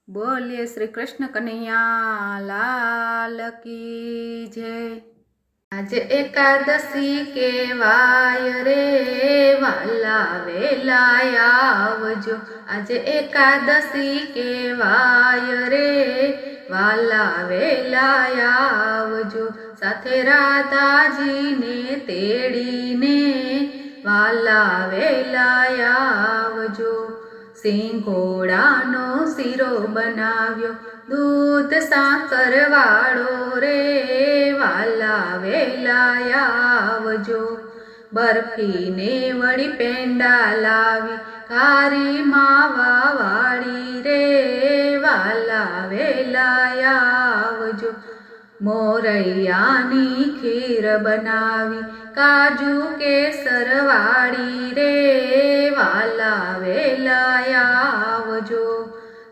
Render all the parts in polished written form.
बोलिए श्री कृष्ण कन्हैया लाल की जय। आज एकादशी केवाय रे वाला वेलाया आवजो। आज एकादशी केवाय रे वाला वेलाया आवजो। साथे राधाजी ने तेड़ीने वाला वेलाया आवजो। सिंघोड़ानो सीरो बनाव्यो दूध साकर वाळो रे वाला वेलाया आवजो। बर्फी ने वड़ी पेंडा लावी कारी मावा वाड़ी रे वाला वेलाया आवजो। मोरैयानी खीर बनावी काजू केसर वाड़ी रे वाला वेलाया आवजो।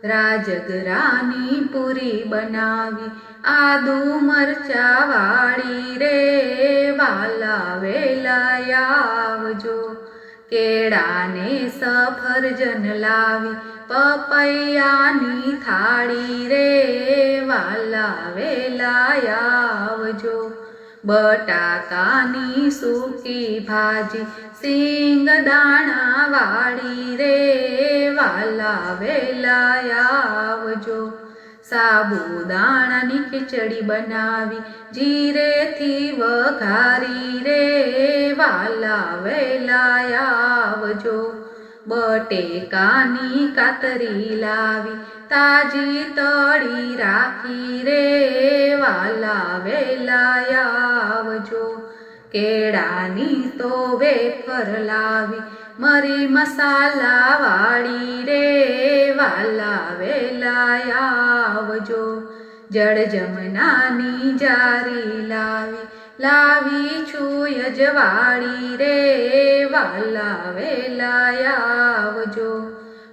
राजगरानी पूरी बनावी आदू मरचा वाड़ी रे वाला वेलाया आवजो। केळाने सफरजन लावी पपैयानी थाળી रे वाला वेलाया आवजो। बटाकानी सूकी भाजी सिंगदाणा वाળી रे वाला वेलाया आवजो। साबुदाणानी खिचड़ी बनावी जीरेथी वघारी रे वाला वेलाया आवजो। बटेकानी कातरी लावी ताजी तળી राखी रे वाला वेलाया आवजो। केळानी तो वेफर लावी मरी मसाला वाળી रे वाला वेलाया आवजो। जड़ जमनानी जारी लावी छुय जवाड़ी रे वाला वेलाया आवजो।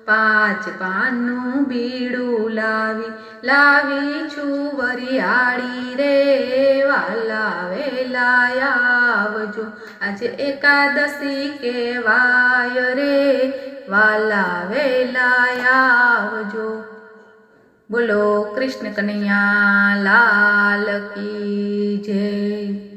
5 पाननु बीड़ू लावी छुवरियाड़ी रे वाला वेलाया आवजो। आज एकादशी केवाय रे वाला वेलाया आवजो। बोलो कृष्ण कन्हैया लाल की जय।